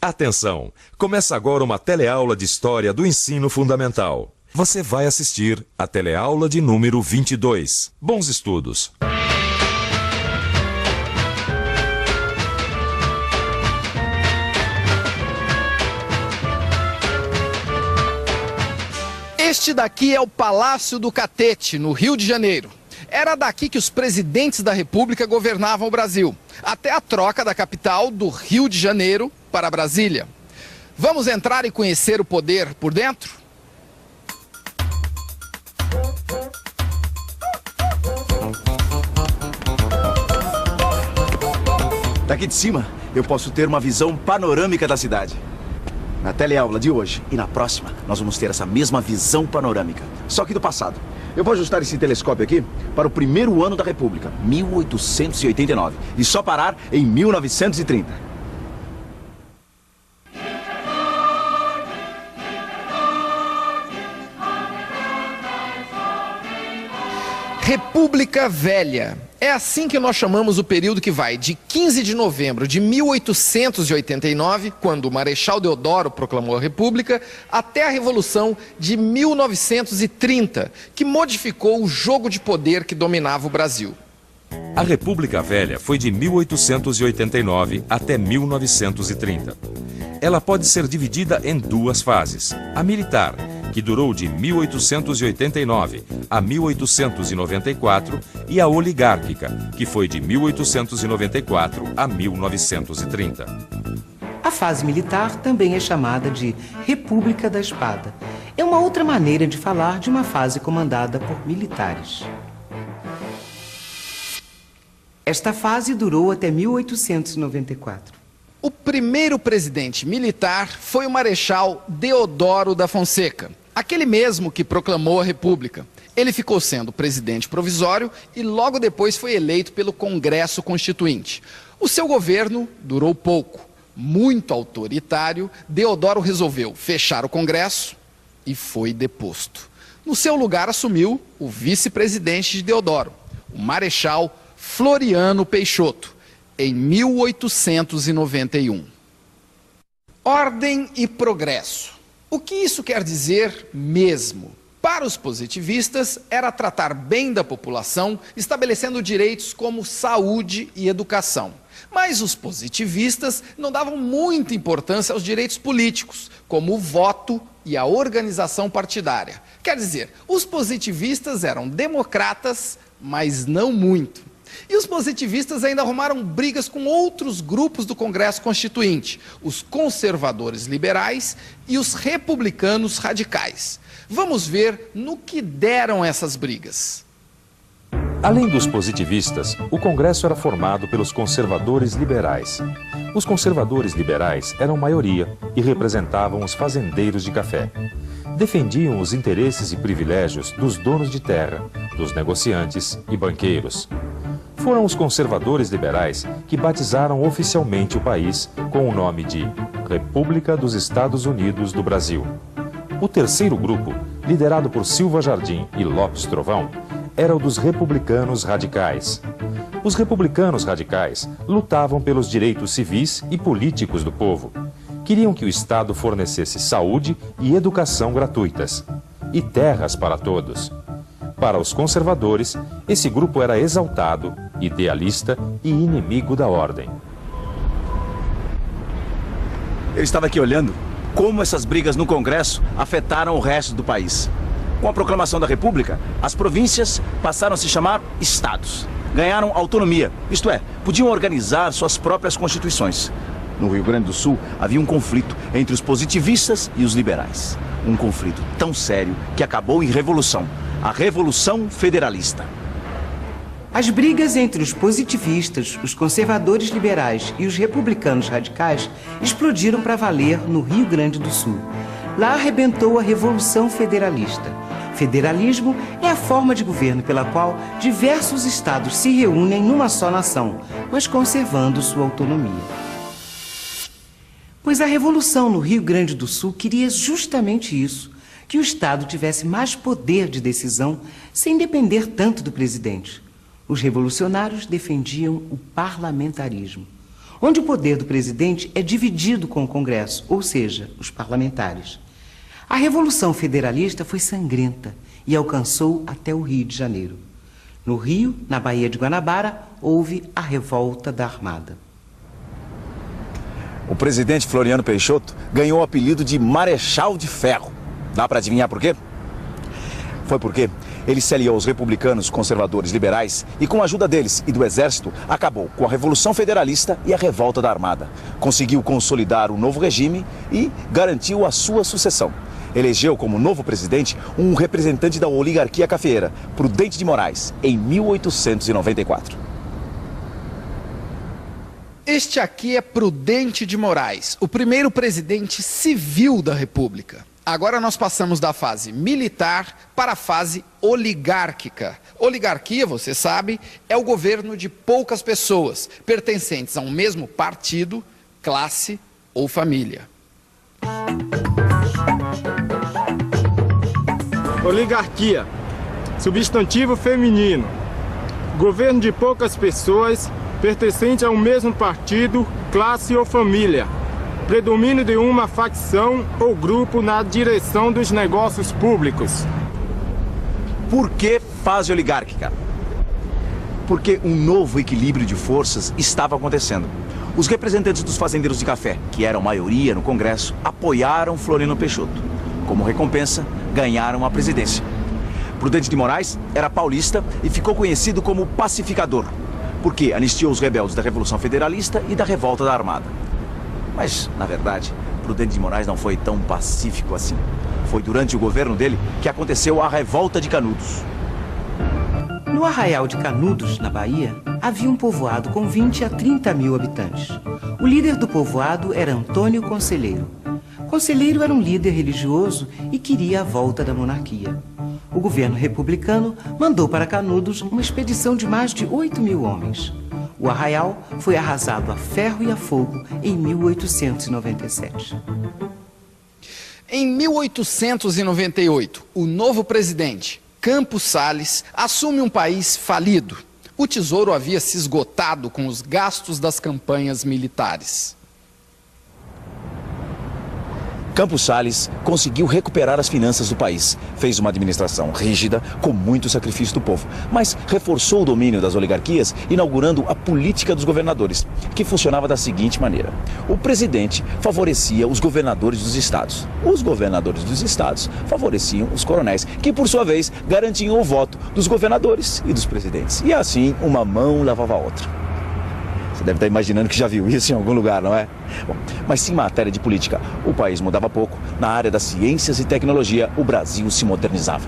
Atenção! Começa agora uma teleaula de História do Ensino Fundamental. Você vai assistir a teleaula de número 22. Bons estudos! Este daqui é o Palácio do Catete, no Rio de Janeiro. Era daqui que os presidentes da República governavam o Brasil, até a troca da capital do Rio de Janeiro para Brasília. Vamos entrar e conhecer o poder por dentro? Daqui de cima, eu posso ter uma visão panorâmica da cidade. Na teleaula de hoje e na próxima, nós vamos ter essa mesma visão panorâmica, só que do passado. Eu vou ajustar esse telescópio aqui para o primeiro ano da República, 1889, e só parar em 1930. República Velha. É assim que nós chamamos o período que vai de 15 de novembro de 1889, quando o Marechal Deodoro proclamou a República, até a Revolução de 1930, que modificou o jogo de poder que dominava o Brasil. A República Velha foi de 1889 até 1930. Ela pode ser dividida em duas fases. A militar, que durou de 1889 a 1894, e a oligárquica, que foi de 1894 a 1930. A fase militar também é chamada de República da Espada. É uma outra maneira de falar de uma fase comandada por militares. Esta fase durou até 1894. O primeiro presidente militar foi o Marechal Deodoro da Fonseca, aquele mesmo que proclamou a República. Ele ficou sendo presidente provisório e logo depois foi eleito pelo Congresso Constituinte. O seu governo durou pouco. Muito autoritário, Deodoro resolveu fechar o Congresso e foi deposto. No seu lugar assumiu o vice-presidente de Deodoro, o Marechal Floriano Peixoto, em 1891. Ordem e progresso. O que isso quer dizer mesmo? Para os positivistas, era tratar bem da população, estabelecendo direitos como saúde e educação. Mas os positivistas não davam muita importância aos direitos políticos, como o voto e a organização partidária. Quer dizer, os positivistas eram democratas, mas não muito. E os positivistas ainda arrumaram brigas com outros grupos do Congresso Constituinte, os conservadores liberais e os republicanos radicais. Vamos ver no que deram essas brigas. Além dos positivistas, o Congresso era formado pelos conservadores liberais. Os conservadores liberais eram maioria e representavam os fazendeiros de café. Defendiam os interesses e privilégios dos donos de terra, dos negociantes e banqueiros. Foram os conservadores liberais que batizaram oficialmente o país com o nome de República dos Estados Unidos do Brasil. O terceiro grupo, liderado por Silva Jardim e Lopes Trovão, era o dos republicanos radicais. Os republicanos radicais lutavam pelos direitos civis e políticos do povo. Queriam que o Estado fornecesse saúde e educação gratuitas e terras para todos. Para os conservadores, esse grupo era exaltado, idealista e inimigo da ordem. Eu estava aqui olhando como essas brigas no Congresso afetaram o resto do país. Com a proclamação da República, as províncias passaram a se chamar estados. Ganharam autonomia, isto é, podiam organizar suas próprias constituições. No Rio Grande do Sul, havia um conflito entre os positivistas e os liberais. Um conflito tão sério que acabou em revolução. A Revolução Federalista. As brigas entre os positivistas, os conservadores liberais e os republicanos radicais explodiram para valer no Rio Grande do Sul. Lá arrebentou a Revolução Federalista. Federalismo é a forma de governo pela qual diversos estados se reúnem numa só nação, mas conservando sua autonomia. Pois a Revolução no Rio Grande do Sul queria justamente isso, que o Estado tivesse mais poder de decisão sem depender tanto do presidente. Os revolucionários defendiam o parlamentarismo. onde o poder do presidente é dividido com o Congresso, ou seja, os parlamentares. A Revolução Federalista foi sangrenta e alcançou até o Rio de Janeiro. No Rio, na Baía de Guanabara, houve a Revolta da Armada. O presidente Floriano Peixoto ganhou o apelido de Marechal de Ferro. Dá para adivinhar por quê? Foi porque ele se aliou aos republicanos conservadores liberais e, com a ajuda deles e do exército, acabou com a Revolução Federalista e a Revolta da Armada. Conseguiu consolidar o novo regime e garantiu a sua sucessão. Elegeu como novo presidente um representante da oligarquia cafeeira, Prudente de Moraes, em 1894. Este aqui é Prudente de Moraes, o primeiro presidente civil da República. Agora nós passamos da fase militar para a fase oligárquica. Oligarquia, você sabe, é o governo de poucas pessoas, pertencentes a um mesmo partido, classe ou família. Oligarquia, substantivo feminino, governo de poucas pessoas, pertencente a um mesmo partido, classe ou família. Predomínio de uma facção ou grupo na direção dos negócios públicos. Por que fase oligárquica? Porque um novo equilíbrio de forças estava acontecendo. Os representantes dos fazendeiros de café, que eram maioria no Congresso, apoiaram Floriano Peixoto. Como recompensa, ganharam a presidência. Prudente de Moraes era paulista e ficou conhecido como pacificador, porque anistiou os rebeldes da Revolução Federalista e da Revolta da Armada. Mas, na verdade, Prudente de Moraes não foi tão pacífico assim. Foi durante o governo dele que aconteceu a Revolta de Canudos. No Arraial de Canudos, na Bahia, havia um povoado com 20 a 30 mil habitantes. O líder do povoado era Antônio Conselheiro. Conselheiro era um líder religioso e queria a volta da monarquia. O governo republicano mandou para Canudos uma expedição de mais de 8 mil homens. O arraial foi arrasado a ferro e a fogo em 1897. Em 1898, o novo presidente, Campos Salles, assume um país falido. O tesouro havia se esgotado com os gastos das campanhas militares. Campos Salles conseguiu recuperar as finanças do país. Fez uma administração rígida, com muito sacrifício do povo, mas reforçou o domínio das oligarquias, inaugurando a política dos governadores, que funcionava da seguinte maneira. O presidente favorecia os governadores dos estados. Os governadores dos estados favoreciam os coronéis, que por sua vez garantiam o voto dos governadores e dos presidentes. E assim, uma mão lavava a outra. Você deve estar imaginando que já viu isso em algum lugar, não é? Bom, mas se em matéria de política o país mudava pouco, na área das ciências e tecnologia o Brasil se modernizava.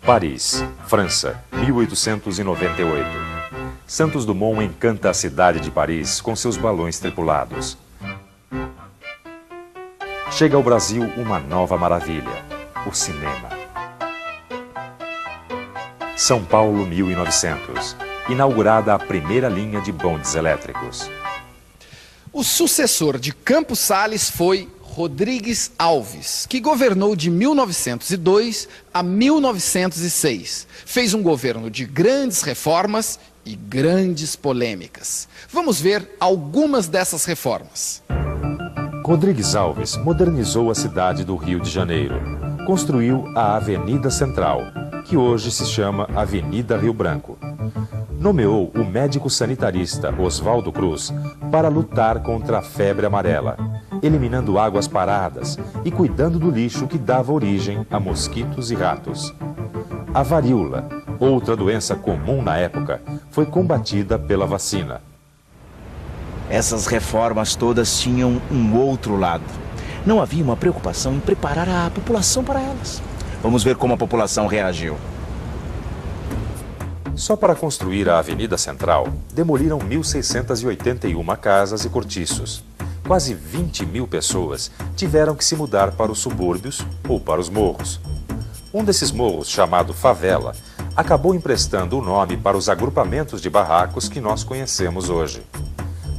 Paris, França, 1898. Santos Dumont encanta a cidade de Paris com seus balões tripulados. Chega ao Brasil uma nova maravilha, o cinema. São Paulo, 1900. Inaugurada a primeira linha de bondes elétricos. O sucessor de Campos Salles foi Rodrigues Alves, que governou de 1902 a 1906. Fez um governo de grandes reformas e grandes polêmicas. Vamos ver algumas dessas reformas. Rodrigues Alves modernizou a cidade do Rio de Janeiro. Construiu a Avenida Central, que hoje se chama Avenida Rio Branco. Nomeou o médico sanitarista Oswaldo Cruz para lutar contra a febre amarela, eliminando águas paradas e cuidando do lixo que dava origem a mosquitos e ratos. A varíola, outra doença comum na época, foi combatida pela vacina. Essas reformas todas tinham um outro lado. Não havia uma preocupação em preparar a população para elas. Vamos ver como a população reagiu. Só para construir a Avenida Central, demoliram 1.681 casas e cortiços. Quase 20 mil pessoas tiveram que se mudar para os subúrbios ou para os morros. Um desses morros, chamado Favela, acabou emprestando o nome para os agrupamentos de barracos que nós conhecemos hoje.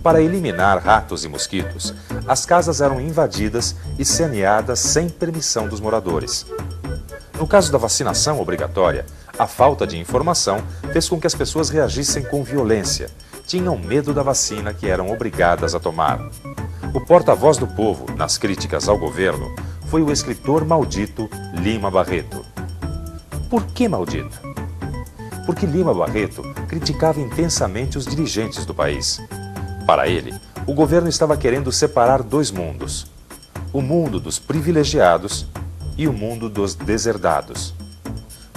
Para eliminar ratos e mosquitos, as casas eram invadidas e saneadas sem permissão dos moradores. No caso da vacinação obrigatória, A falta de informação fez com que as pessoas reagissem com violência. Tinham medo da vacina que eram obrigadas a tomar. O porta-voz do povo, nas críticas ao governo, foi o escritor maldito Lima Barreto. Por que maldito? Porque Lima Barreto criticava intensamente os dirigentes do país. Para ele, o governo estava querendo separar dois mundos: o mundo dos privilegiados e o mundo dos deserdados.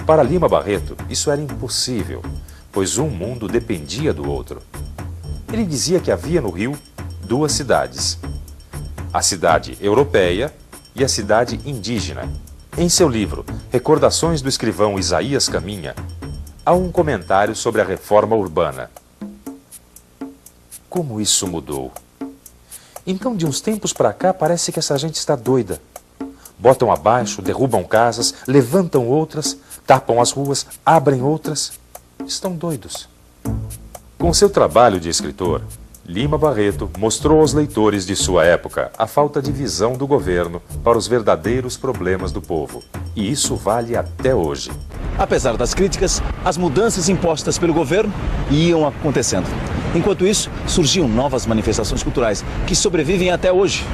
Para Lima Barreto, isso era impossível, pois um mundo dependia do outro. Ele dizia que havia no Rio duas cidades: a cidade europeia e a cidade indígena. Em seu livro Recordações do Escrivão Isaías Caminha, há um comentário sobre a reforma urbana. Como isso mudou? Então, de uns tempos para cá, parece que essa gente está doida. Botam abaixo, derrubam casas, levantam outras, tapam as ruas, abrem outras. Estão doidos. Com seu trabalho de escritor, Lima Barreto mostrou aos leitores de sua época a falta de visão do governo para os verdadeiros problemas do povo. E isso vale até hoje. Apesar das críticas, as mudanças impostas pelo governo iam acontecendo. Enquanto isso, surgiam novas manifestações culturais que sobrevivem até hoje.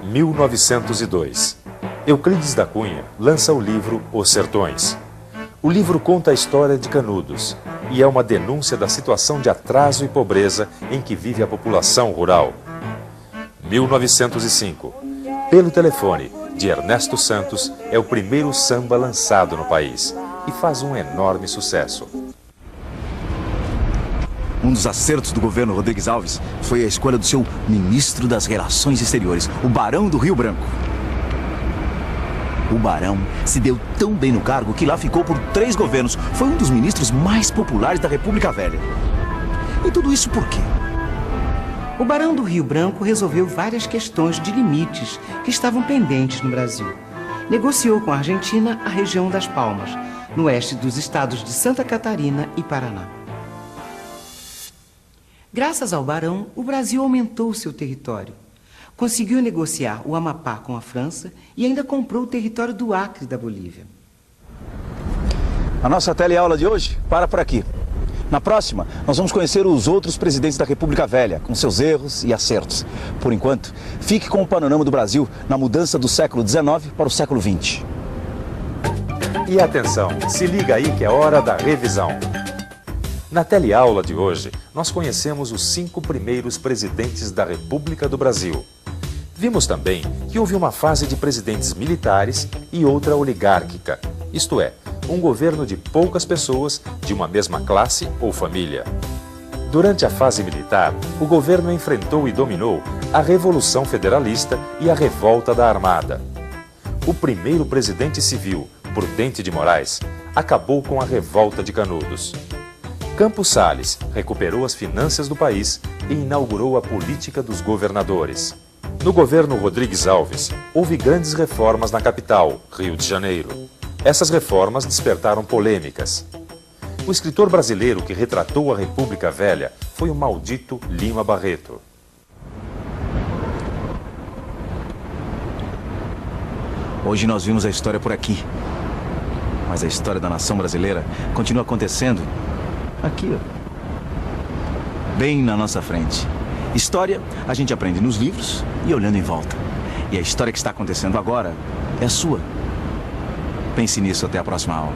1902. Euclides da Cunha lança o livro Os Sertões. O livro conta a história de Canudos e é uma denúncia da situação de atraso e pobreza em que vive a população rural. 1905. Pelo Telefone, de Ernesto Santos, é o primeiro samba lançado no país e faz um enorme sucesso. Um dos acertos do governo Rodrigues Alves foi a escolha do seu ministro das Relações Exteriores, o Barão do Rio Branco. O Barão se deu tão bem no cargo que lá ficou por 3 governos. Foi um dos ministros mais populares da República Velha. E tudo isso por quê? O Barão do Rio Branco resolveu várias questões de limites que estavam pendentes no Brasil. Negociou com a Argentina a região das Palmas, no oeste dos estados de Santa Catarina e Paraná. Graças ao Barão, o Brasil aumentou seu território. Conseguiu negociar o Amapá com a França e ainda comprou o território do Acre da Bolívia. A nossa teleaula de hoje para por aqui. Na próxima, nós vamos conhecer os outros presidentes da República Velha, com seus erros e acertos. Por enquanto, fique com o panorama do Brasil na mudança do século XIX para o século XX. E atenção, se liga aí que é hora da revisão. Na teleaula de hoje, nós conhecemos os 5 primeiros presidentes da República do Brasil. Vimos também que houve uma fase de presidentes militares e outra oligárquica, isto é, um governo de poucas pessoas de uma mesma classe ou família. Durante a fase militar, o governo enfrentou e dominou a Revolução Federalista e a Revolta da Armada. O primeiro presidente civil, Prudente de Moraes, acabou com a Revolta de Canudos. Campos Salles recuperou as finanças do país e inaugurou a política dos governadores. No governo Rodrigues Alves, houve grandes reformas na capital, Rio de Janeiro. Essas reformas despertaram polêmicas. O escritor brasileiro que retratou a República Velha foi o maldito Lima Barreto. Hoje nós vimos a história por aqui. Mas a história da nação brasileira continua acontecendo aqui, ó. Bem na nossa frente. História a gente aprende nos livros e olhando em volta. E a história que está acontecendo agora é a sua. Pense nisso até a próxima aula.